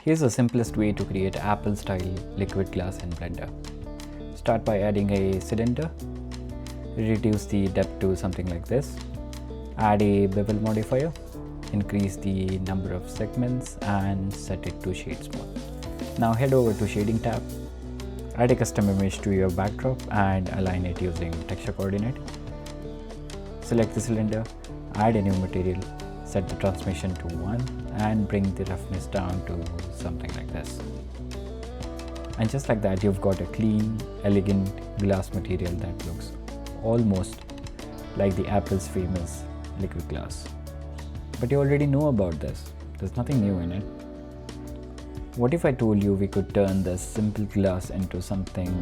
Here's the simplest way to create apple style liquid glass in Blender. Start by adding a cylinder, reduce the depth to something like this, add a bevel modifier, increase the number of segments and set it to shade smooth. Now head over to shading tab, add a custom image to your backdrop and align it using texture coordinate. Select the cylinder, add a new material, set the transmission to 1 and bring the roughness down to something like this. And just like that, you've got a clean, elegant glass material that looks almost like the Apple's famous liquid glass. But you already know about this. There's nothing new in it. What if I told you we could turn this simple glass into something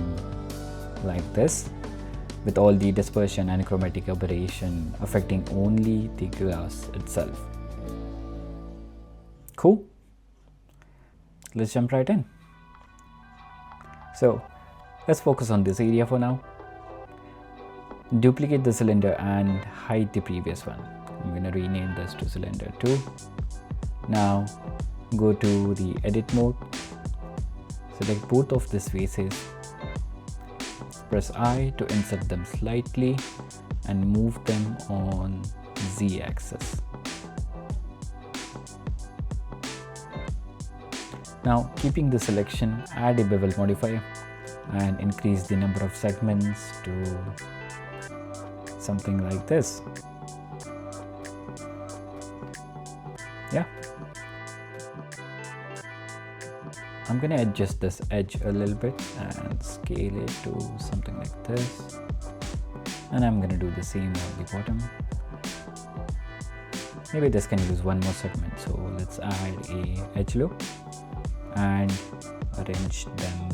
like this, with all the dispersion and chromatic aberration affecting only the glass itself? Cool. Let's jump right in. So let's focus on this area for now. Duplicate the cylinder and hide the previous one. I'm going to rename this to cylinder 2. Now go to the edit mode, select both of these faces, press I to insert them slightly and move them on Z axis. Now keeping the selection, add a bevel modifier and increase the number of segments to something like this. Yeah. I'm gonna adjust this edge a little bit and scale it to something like this. And I'm gonna do the same on the bottom. Maybe this can use one more segment, so let's add a edge loop and arrange them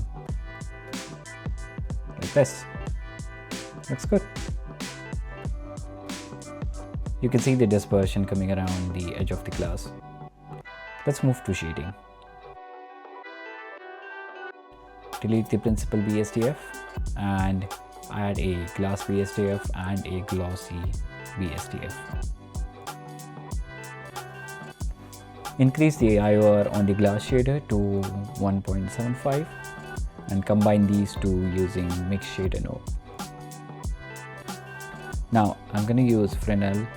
like this. Looks good. You can see the dispersion coming around the edge of the glass. Let's move to shading. Delete the principal BSDF and add a glass BSDF and a glossy BSDF. Increase the IOR on the glass shader to 1.75 and combine these two using mix shader node. Now I'm going to use Fresnel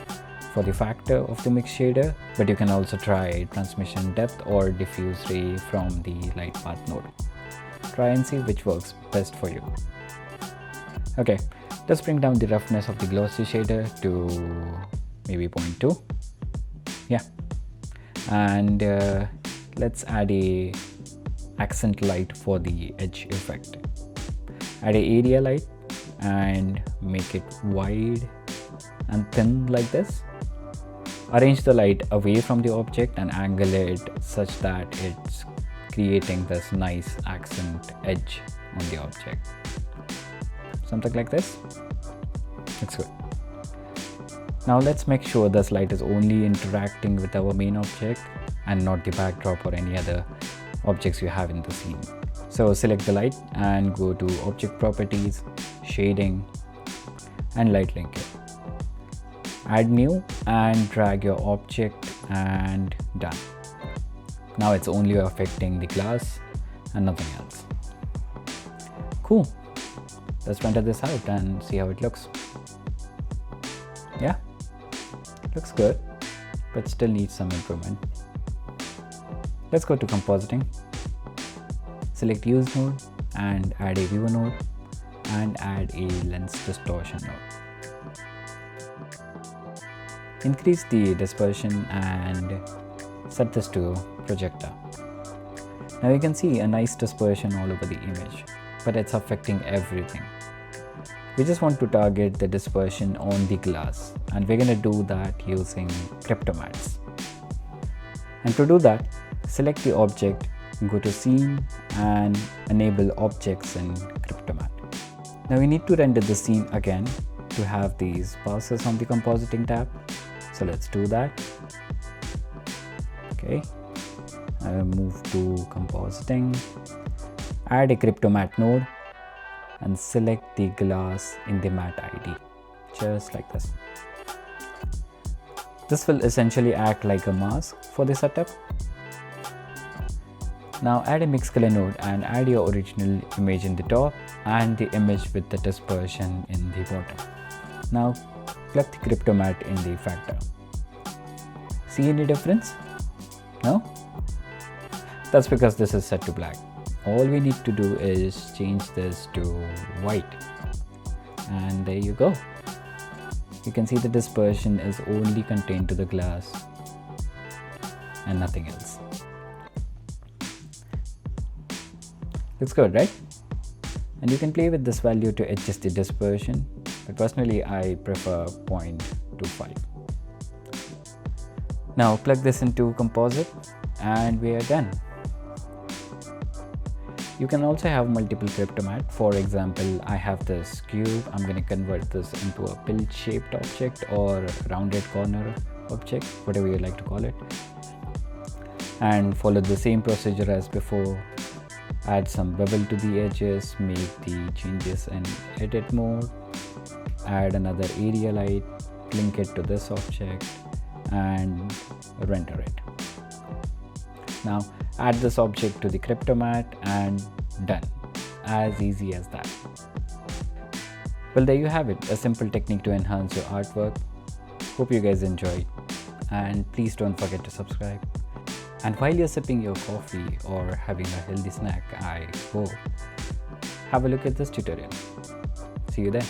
for the factor of the mix shader, but you can also try transmission depth or diffuse ray from the light path node. Try and see which works best for you. Okay, let's bring down the roughness of the glossy shader to maybe 0.2. Yeah. And let's add a accent light for the edge effect. Add a area light and make it wide and thin like this. Arrange the light away from the object and angle it such that it's creating this nice accent edge on the object. Something like this. Looks good. Now let's make sure this light is only interacting with our main object and not the backdrop or any other objects you have in the scene. So select the light and go to Object Properties, Shading and Light Linking. Add New and drag your object and done. Now it's only affecting the glass and nothing else. Cool. Let's render this out and see how it looks. Yeah. Looks good, but still needs some improvement. Let's go to Compositing. Select Use node and add a Viewer node and add a Lens Distortion node. Increase the dispersion and set this to Projector. Now you can see a nice dispersion all over the image, but it's affecting everything. We just want to target the dispersion on the glass, and we're going to do that using Cryptomattes. And to do that, select the object, go to Scene and enable Objects in Cryptomatte. Now we need to render the scene again to have these passes on the Compositing tab. So let's do that. Okay, I will move to Compositing, add a Cryptomatte node and select the glass in the matte ID, just like this. This will essentially act like a mask for the setup. Now add a mix color node and add your original image in the top and the image with the dispersion in the bottom. Now plug the Cryptomatte in the factor. See any difference? No? That's because this is set to black. All we need to do is change this to white. And there you go. You can see the dispersion is only contained to the glass and nothing else. Looks good, right? And you can play with this value to adjust the dispersion, but personally I prefer 0.25. Now plug this into Composite and we are done. You can also have multiple Cryptomatte. For example, I have this cube. I'm going to convert this into a pill shaped object or rounded corner object, whatever you like to call it, and follow the same procedure as before. Add some bevel to the edges, make the changes in edit mode, add another area light, link it to this object and render it. Now add this object to the Cryptomatte and done. As easy as that. Well, there you have it, a simple technique to enhance your artwork. Hope you guys enjoyed, and please don't forget to subscribe. And while you're sipping your coffee or having a healthy snack, I hope, have a look at this tutorial. See you there.